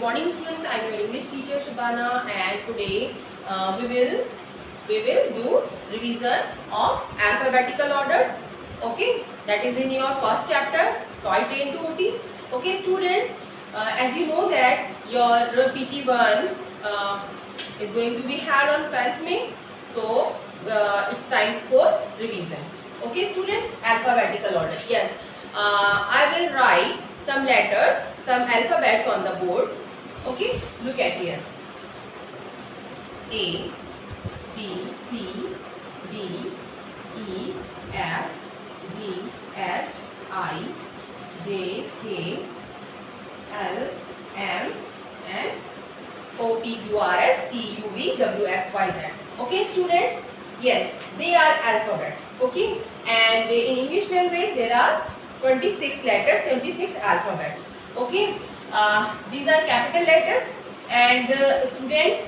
morning students, I am your English teacher Shabana, and today we will do revision of alphabetical orders. Okay, that is in your first chapter, toy train to OT. Okay students, as you know that your PT1 is going to be held on 12th May, so it's time for revision. Okay students, alphabetical order. Yes, I will write some letters, some alphabets on the board. Okay, look at here. A, B, C, D, E, F, G, H, I, J, K, L, M, and O, P, Q, R, S, T, U, V, W, X, Y, Z. Okay students, yes, they are alphabets. Okay, and in English language there are 26 letters, 26 alphabets. Okay, these are capital letters, and students,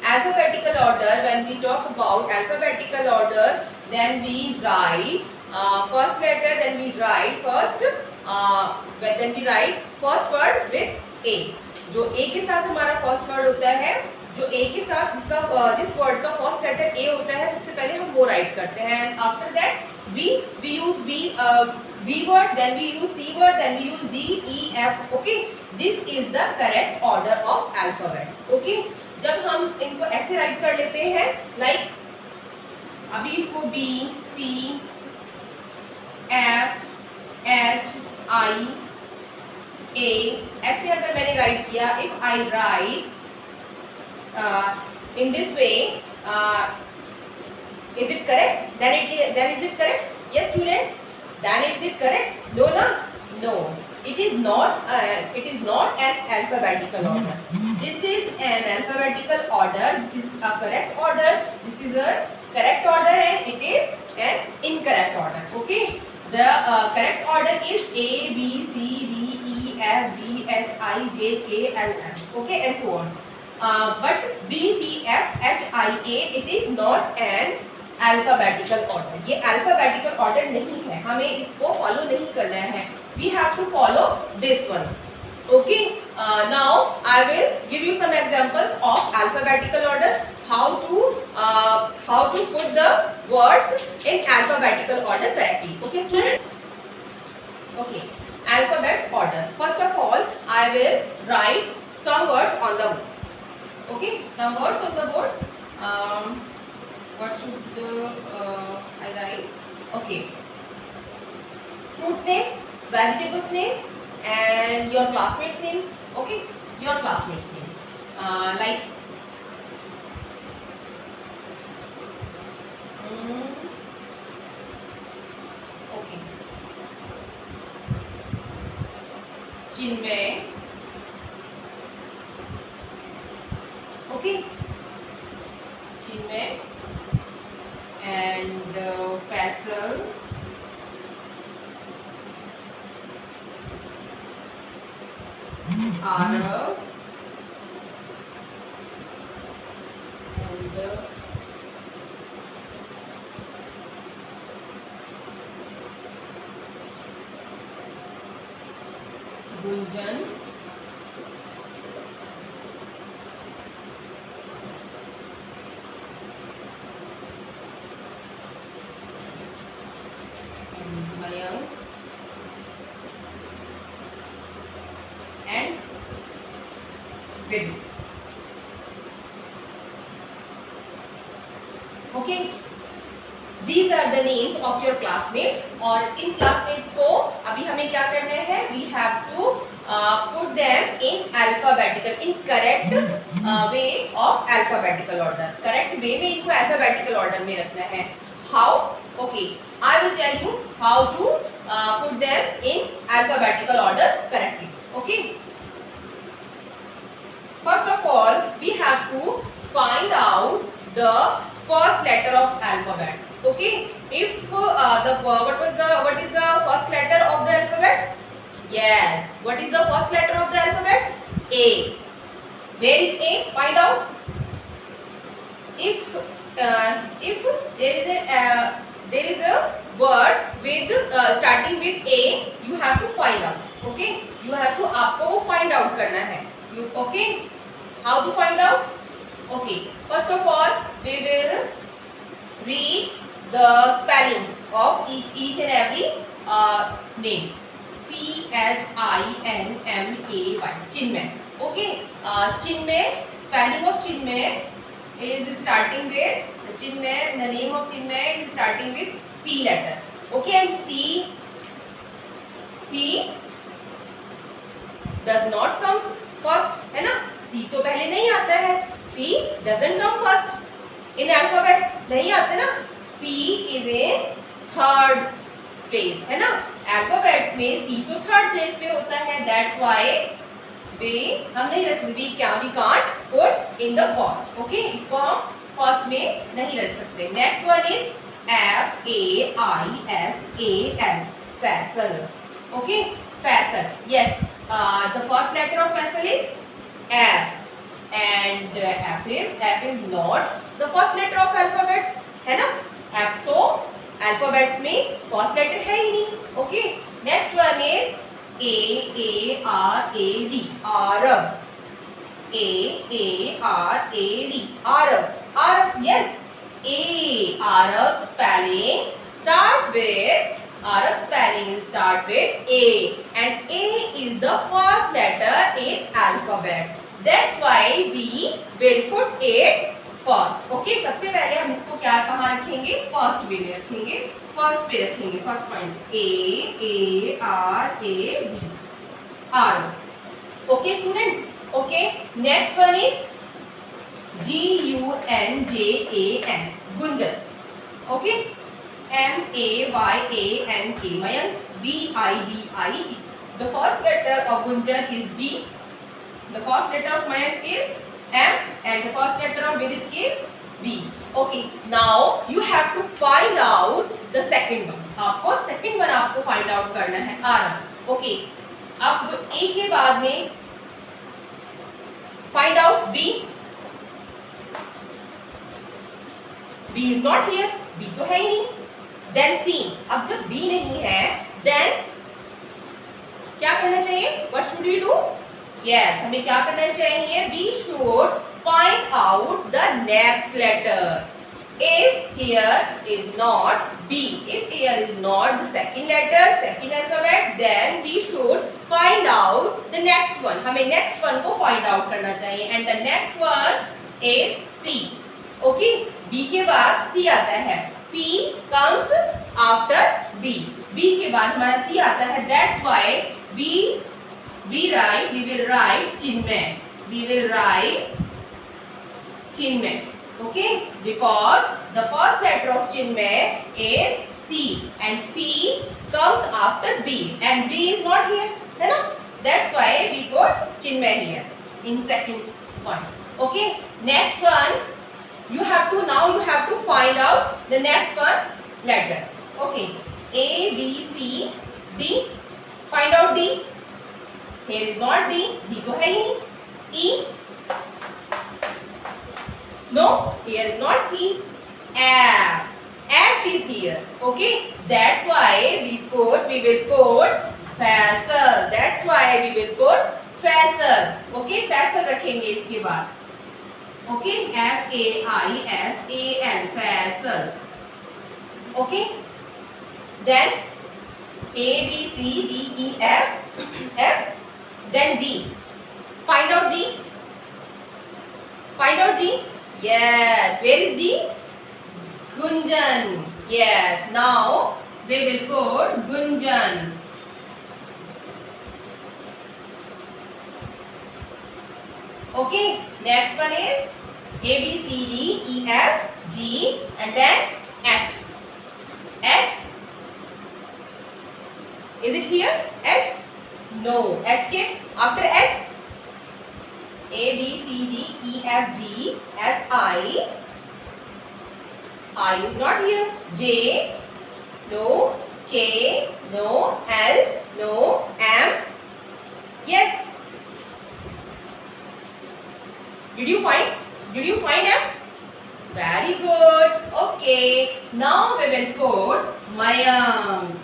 alphabetical order, when we talk about alphabetical order, then we write first letter, then we write first word with A. जो A के साथ हमारा first word होता है, जो A के साथ जिस वर्ड का फर्स्ट लेटर A होता है, सबसे पहले हम वो राइट करते हैं. After that we use B word, then we use C word, then we use D, E, F. Okay, this is the correct order of alphabets. Okay, जब हम इनको ऐसे राइट कर लेते हैं, लाइक अभी इसको B, C, F, H, I, A ऐसे अगर मैंने राइट किया, if I write in this way, is it correct? Then is it correct? Yes students, then is it correct? No na? No, it is not an alphabetical order. This is an alphabetical order. This is a correct order. This is a correct order, and it is an incorrect order. Okay, the correct order is A, B, C, D, E, F, G, H, I, J, K, L, M. Okay, and so on. But B, C, F, H, I, A, it is not an alphabetical order. ये alphabetical order नहीं है, हमें इसको follow नहीं करना है. We have to follow this one. Okay, now I will give you some examples of alphabetical order. How to put the words in alphabetical order correctly. Okay students. Okay, alphabets order. First of all, I will write some words on the board. Okay, some words on the board. What should I write? Okay, fruits name, vegetables name, and your classmates name. Okay, your classmates name. Like okay, Chinmay. Okay, Chinmay and Faisal, Arav, and Gunjan, Mayank, and Vidhu. Okay, these are the names of your classmate. और इन classmates को अभी हमें क्या करना है? We have to put them in alphabetical, in correct way of alphabetical order. Correct way में इनको alphabetical order में रखना है. How? Okay, I will tell you how to put them in alphabetical order correctly. Okay, first of all, we have to find out the first letter of alphabets. Okay, if what is the first letter of the alphabets? Yes, what is the first letter of the alphabets? A. Where is A? Find out. If there is a word with starting with A, you have to find out. Okay, you have to आपको वो find out करना है. You okay? How to find out? Okay, first of all we will read the spelling of each and every name. Chinmay, Chinmay. Okay, Chinmay, spelling of Chinmay is starting with Chinmay. The name of Chinmay is starting with C letter. Okay, and C does not come first, है ना? C तो पहले नहीं आता है. C doesn't come first in alphabets, नहीं आते ना. C is in third place, है ना? Alphabets में C तो third place पे होता है. That's why हम नहीं रख सकते. We can't put in the first. Okay, इसको हम first में नहीं रख सकते. Next one is Faisal. Faisal. Okay, Faisal. Yes, the first letter of Faisal is F, and F is not the first letter of alphabets, है ना? F तो alphabets में first letter है ही नहीं. Okay, next one is Arab. Arab. Arab. Yes, Arab spelling start with A, and A is the first letter in alphabets. That's why we will put it first. Okay, सबसे पहले हम इसको क्या कहाँ रखेंगे? First way में रखेंगे. First पे रखेंगे. First point Arab. Arab. Okay, students. Okay, next one is Gunjan. Gunjan. Okay, Mayank. Mayank. Bide. The first letter of Gunjan is G. The first letter of Mayank is M, and the first letter of Vidit is V. Okay, now you have to find out the second one. आपको second one आपको find out करना है. Arab. Okay, अब A के बाद में find out B. B is not here. B तो है ही नहीं. Then C. अब जब B नहीं है, then क्या करना चाहिए? What should we do? Yes, हमें क्या करना चाहिए? We should find out the next letter. If here is not B, if here is not the second letter, second alphabet, then we should find out the next one. हमें next one को find out करना चाहिए, and the next one is C. Okay, B के बाद C आता है. C comes after B. B के बाद हमारा C आता है. That's why we will write Chinmay. We will write Chinmay. Okay, because the first letter of Chinmay is C, and C comes after B, and B is not here, है ना? That's why we put Chinmay here in second one. Okay, next one you have to find out the next one letter. Okay, A, B, C, D. Find out D. Here is not D. D तो है ही नहीं. E. No, here is not E. F. F is here. Okay, that's why we will put Faisal. That's why we will put Faisal. Okay, Faisal रखेंगे इसके बाद. Okay, Faisal. Faisal. Okay, then A, B, C, D, E, F. Then G. Find out G. Yes, where is G? Gunjan. Yes, now we will put Gunjan. Okay, next one is A, B, C, D, E, F, G, and then H. Is it here? H? No. H के after H A, B, C, D, E, F, G, H, I. I is not here. J, no. K, no. L, no. M. Yes. Did you find M? Very good. Okay. Now we will put Mayank.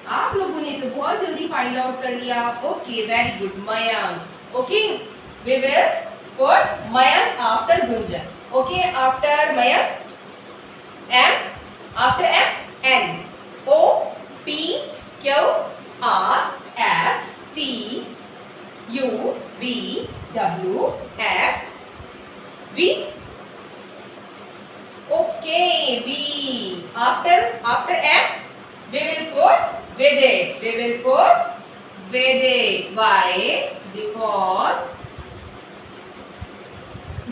आप लोगों ने तो बहुत जल्दी find out कर लिया. Okay, very good. Mayank. Okay, we will put Mayank after Gunjan. Okay, after Mayank, M, after M, N, O, P, Q, R, S, T, U, V, W, X, V. Okay, V. After M, we will put Vedit. We will put Vedit. Why? Because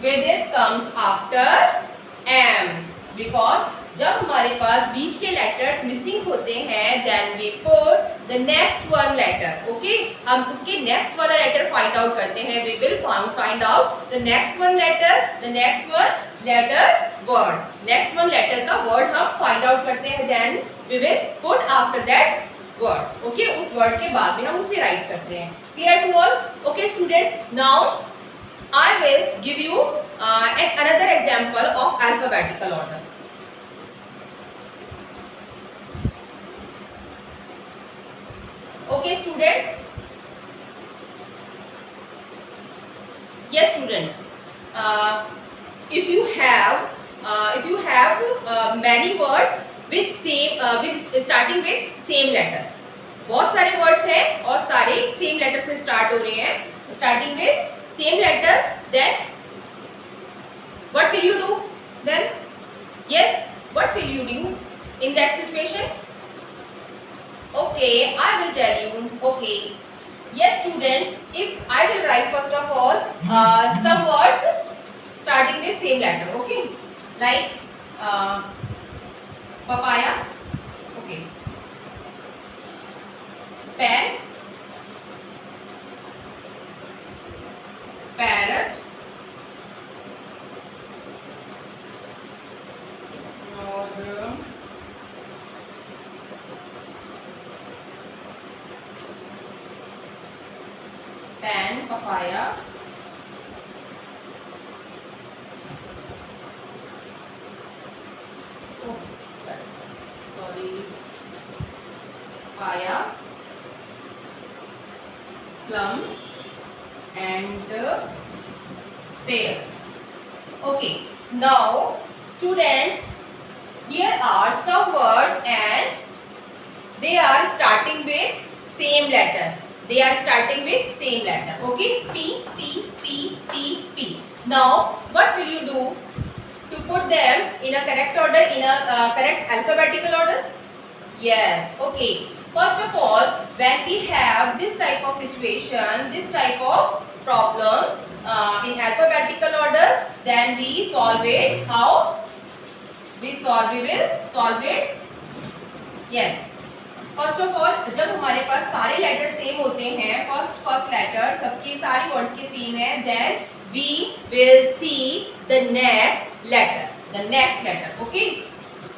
Vedit comes after M. Because जब हमारे पास बीच के letters missing होते हैं then we put the next one letter. Okay, हम उसके next वाला letter find out करते हैं. We will find out the next one letter word. Next one letter का वर्ड हम फाइंड आउट करते हैं then we will put after that word. Okay, उस वर्ड के बाद में हम उसे राइट करते हैं. Clear to all? Okay students, now I will give you another example of alphabetical order. Okay students, yes students, if you have many words with starting with same letter, बहुत सारे words हैं और सारे same letter से start हो रहे हैं, starting with same letter, then what will you do? Then yes, what will you do in that situation? Okay, I will tell you. Okay, yes students, if I will write first of all some words starting with same letter. Okay, like papaya. Okay, pen, parrot, और pen, papaya, oh sorry, papaya, plum and pear. Okay, now students, here are some words and they are starting with same letter. They are starting with same letter. Okay, P, P, P, P, P. Now, what will you do to put them in a correct order, in a correct alphabetical order? Yes. Okay. First of all, when we have this type of situation, this type of problem in alphabetical order, then we solve it. How? We will solve it. Yes. First of all, जब हमारे पास सारे letter same होते हैं, first letter सबके सारे words के same है, then we will see the next letter. Okay,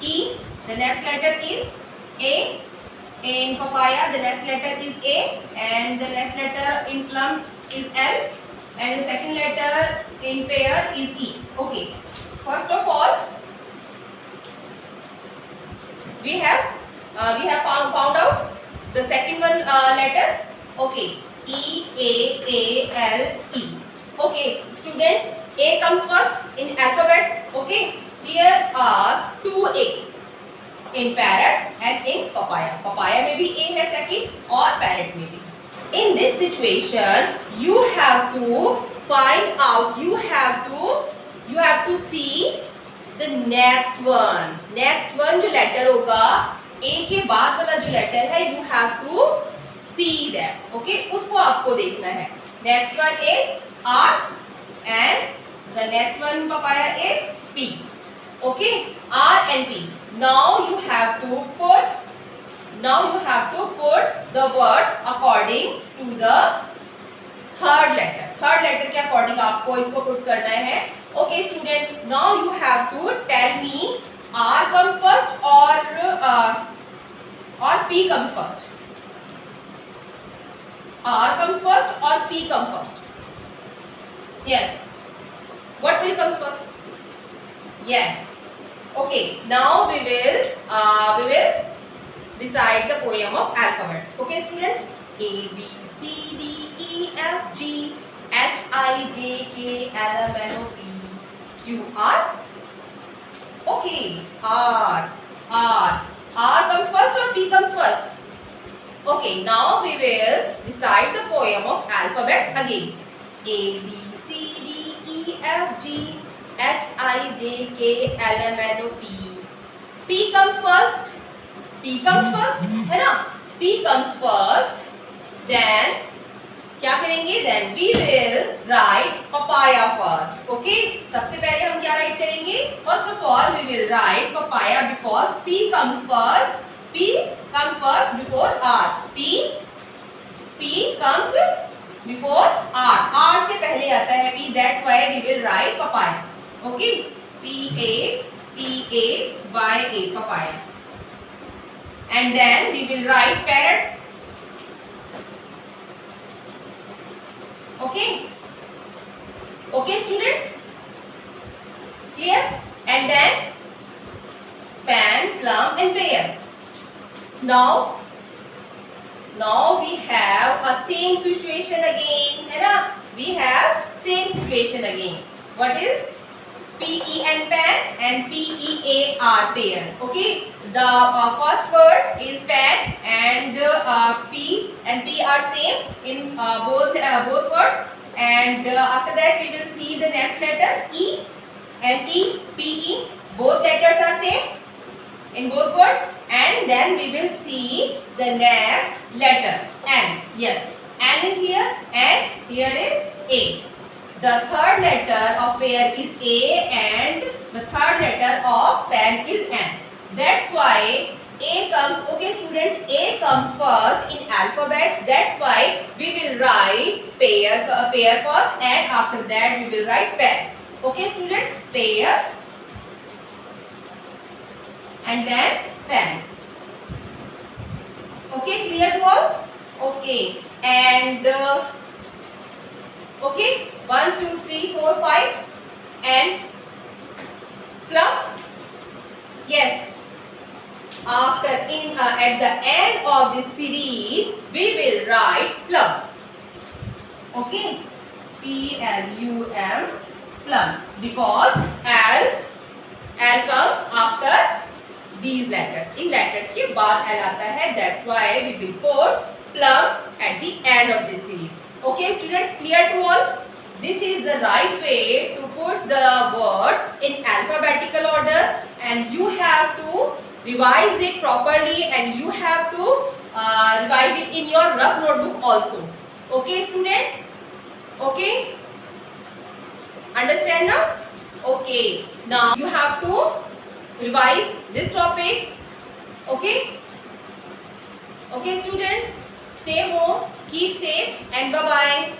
E, the next letter is A. In papaya, the next letter is A, and the next letter in plum is L, and the second letter in pear is E. Okay, first of all, we have found out the second one letter. Okay, E, A, L, E. Okay, students, A comes first in alphabets. Okay, here are two A in parrot and in papaya. Papaya में भी A है second और parrot में भी. In this situation, you have to find out. You have to see the next one. Next one जो letter होगा, A के बाद वाला जो letter है, you have to see that. Okay, उसको आपको देखना है. Next one is R and the next one papaya is P. Okay, R and P. Now you have to put the word according to the third letter. Third letter के according आपको इसको put करना है. Okay students, now you have to tell me R comes first or P comes first. R comes first or P comes first? Yes. What will come first? Yes. Okay. Now we will recite the poem of alphabets. Okay, students. A B C D E F G HIJKLMNOP QR. Okay, R comes first or P comes first? Okay, now we will recite the poem of alphabets again. A B C D E F G HIJKLMNOP. P comes first. P comes first, है ना? P comes first. Then क्या करेंगे? Then we will write papaya first. Okay? सबसे पहले हम क्या write करेंगे? First of all, we will write papaya because P comes first. P comes first before R. P comes before R. R से पहले आता है P. That's why we will write papaya. Okay? PAPAYA papaya. And then we will write parrot. Okay? Okay, students? Clear? And then pan, plum, and pear. Now we have a same situation again, है ना? We have same situation again. What is PEN pan and PEAR pear? Okay, the first word is pan and P and P are same in both words, and after that we will see the next letter E and PE. Both letters are same in both words, and then we will see the next letter N. Yes, N is here and here is A. The third letter of pear is A and the third letter of pan is N. That's why A comes, okay students, A comes first in alphabets. That's why we will write pear first and after that we will write pan. Okay students, pear and then pan. Okay, clear to all? Okay, and okay, 1 2 3 4 5 and plum. Yes, after at the end of this series we will write plum. Okay, PLUM, plum, because L comes after these letters. In letters के बाद L आता है. That's why we will put plum at the end of this series. Okay students, clear to all? This is the right way to put the words in alphabetical order, and you have to revise it properly, and you have to revise it in your rough notebook also. Okay students? Okay? Understand now? Okay. Now you have to revise this topic. Okay? Okay students? Stay home, keep safe, and bye-bye.